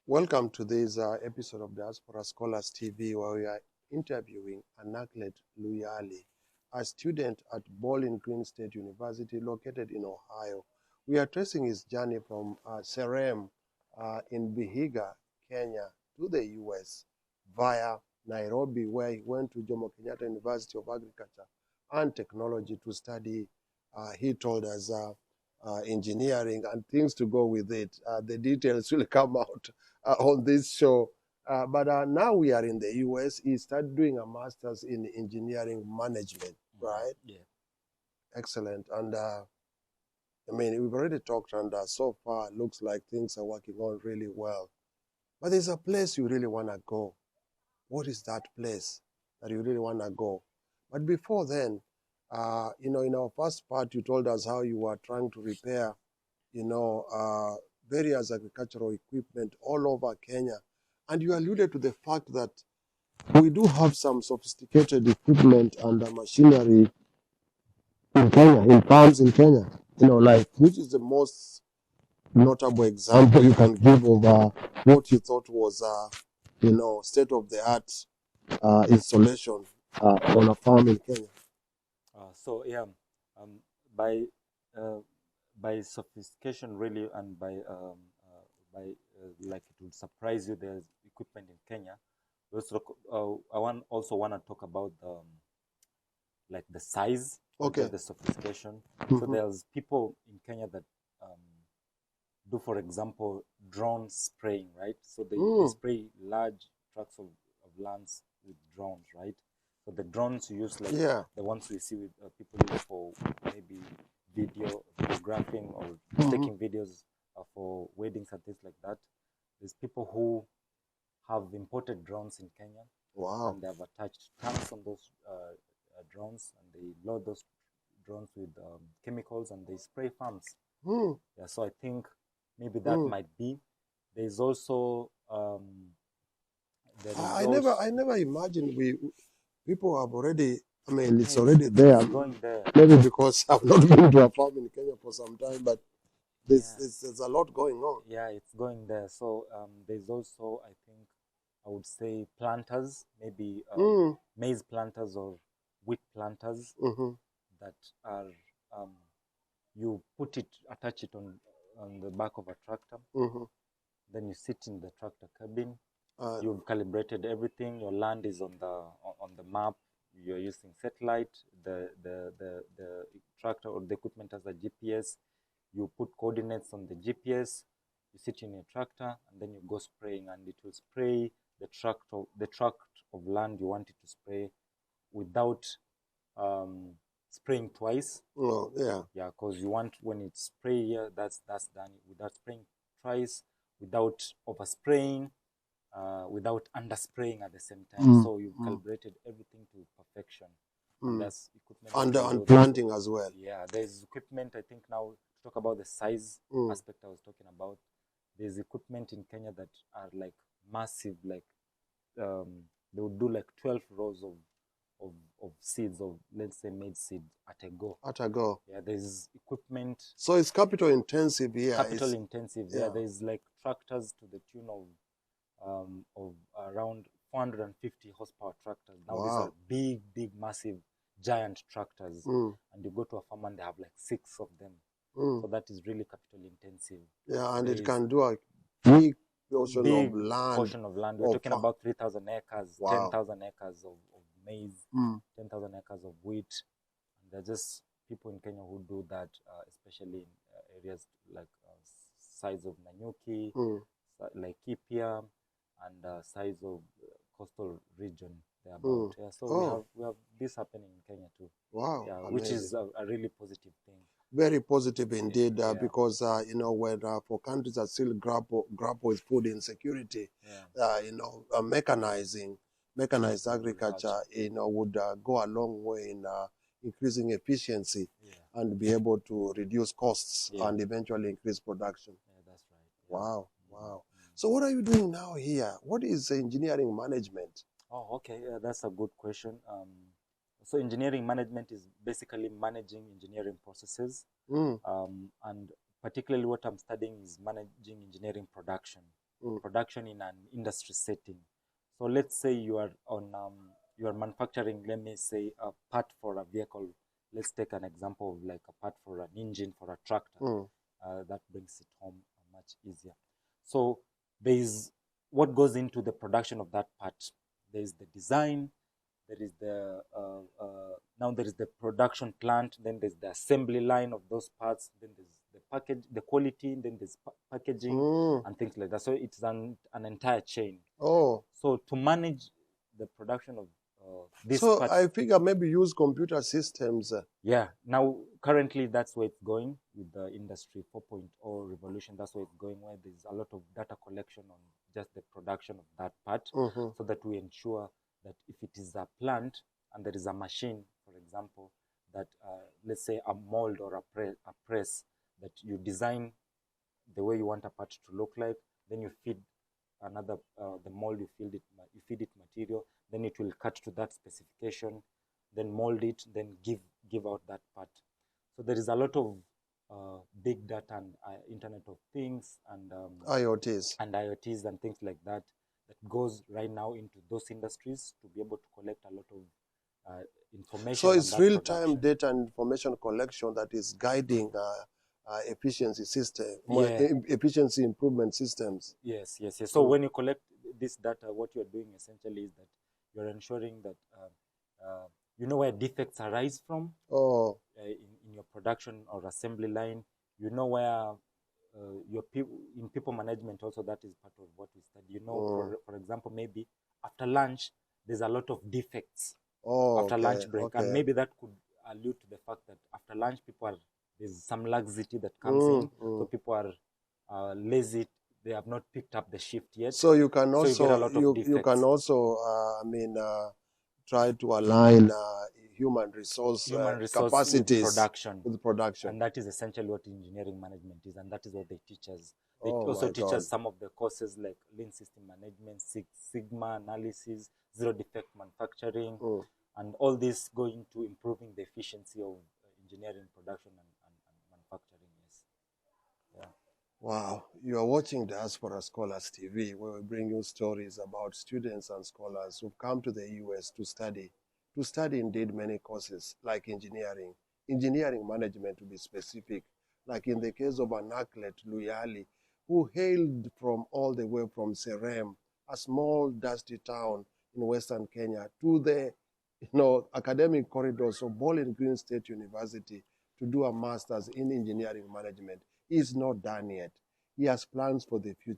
Welcome to this episode of Diaspora Scholars TV, where we are interviewing Anaclate Luyali, a student at Bowling Green State University located in Ohio. We are tracing his journey from Serem in Vihiga, Kenya, to the US via Nairobi, where he went to Jomo Kenyatta University of Agriculture and Technology to study, he told us, engineering and things to go with it. The details will come out on this show. But now we are in the US. He started doing a master's in engineering management, right? Yeah. Excellent. And we've already talked, and so far it looks like things are working on really well. But there's a place you really want to go. What is that place that you really want to go? But before then, in our first part, you told us how you were trying to repair, various agricultural equipment all over Kenya. And you alluded to the fact that we do have some sophisticated equipment and machinery in Kenya, in farms in Kenya. Which is the most notable example you can give of what you thought was, state-of-the-art installation on a farm in Kenya? By by sophistication, really, and by like it would surprise you, there's equipment in Kenya. I also want to talk about like the size, okay, the sophistication. Mm-hmm. So there's people in Kenya that do, for example, drone spraying, right? So they spray large tracts of lands with drones, right? So the drones you use, like the ones we see with people use for maybe videographing or taking videos for weddings and things like that. There's people who have imported drones in Kenya. Wow. And they have attached tanks on those drones, and they load those drones with chemicals, and they spray farms. Yeah, so I think maybe that might be. There's also I never imagined people have already. It's already there. It's going there. Maybe because I've not been to a farm in Kenya for some time, but there's a lot going on. Yeah, it's going there. So there's also, I think, I would say planters, maybe maize planters or wheat planters that are you attach it on the back of a tractor. Then you sit in the tractor cabin. You've calibrated everything. Your land is on the map. You're using satellite. The tractor or the equipment has a GPS. You put coordinates on the GPS. You sit in your tractor, and then you go spraying, and it will spray the tract of land you want it to spray without spraying twice. Oh, yeah. Yeah, because you want, when it's spray here, that's done, without spraying twice, without overspraying, without underspraying at the same time. So you've calibrated everything to perfection. And that's equipment. And planting as well. Yeah, there's equipment, I think, now to talk about the size aspect I was talking about. There's equipment in Kenya that are like massive, like they would do like 12 rows of seeds, of, let's say, maize seed at a go. At a go. Yeah, there's equipment. So it's capital intensive here. Capital intensive. Yeah, there's like tractors to the tune of around 450 horsepower tractors. Now these are big, massive, giant tractors. And you go to a farm and they have like 6 of them. So that is really capital intensive. Yeah, and it can do a big portion of land. We're talking about 3,000 acres, 10,000 acres of maize, 10,000 acres of wheat. And there are just people in Kenya who do that, especially in areas like size of Nanyuki, like Kipia, and size of coastal region thereabout. Yeah, so we have this happening in Kenya too. Wow. Yeah, which is a really positive thing. Very positive indeed, because when for countries that still grapple with food insecurity, mechanized agriculture, would go a long way in increasing efficiency and be able to reduce costs and eventually increase production. Yeah, that's right. Wow. So what are you doing now here? What is engineering management? Oh, okay. That's a good question. So engineering management is basically managing engineering processes, and particularly what I'm studying is managing engineering production. production in an industry setting. So let's say you are manufacturing, let me say, a part for a vehicle. Let's take an example of like a part for an engine for a tractor. That brings it home much easier. So there is what goes into the production of that part. There is the design, there is the now there is the production plant, then there's the assembly line of those parts, then there's the package, the quality, then there's packaging and things like that. So it's an entire chain. Oh. So to manage the production of this so part, I figure maybe use computer systems. Yeah, now currently that's where it's going with the industry 4.0 revolution. That's where it's going, where there's a lot of data collection on just the production of that part, so that we ensure that if it is a plant and there is a machine, for example, that let's say a mold or a press, that you design the way you want a part to look like, then you feed another the mold, you feed it material, then it will cut to that specification, then mold it, then give out that part. So there is a lot of big data and Internet of Things and IoTs and things like that goes right now into those industries to be able to collect a lot of information. So it's real-time data and information collection that is guiding efficiency system, efficiency improvement systems. Yes. So when you collect this data, what you're doing essentially is that you're ensuring that you know where defects arise from in your production or assembly line. You know where your people management also, that is part of what we study. You know, for example, maybe after lunch there's a lot of defects after lunch break, and maybe that could allude to the fact that after lunch there's some laxity that comes in, so people are lazy. They have not picked up the shift yet. So you can also you can also try to align human resource capacities with production, and that is essentially what engineering management is, and that is what they teach us. They also teach us some of the courses like Lean System Management, Six Sigma analysis, zero defect manufacturing, and all this going to improving the efficiency of engineering, production, and manufacturing. Yes. Yeah. Wow, you are watching Diaspora Scholars TV, where we bring you stories about students and scholars who've come to the US to study indeed many courses like engineering management to be specific, like in the case of Anaclate Luyali, who hailed from all the way from Serem, a small dusty town in Western Kenya, to the academic corridors of Bowling Green State University to do a master's in engineering management. He is not done yet. He has plans for the future.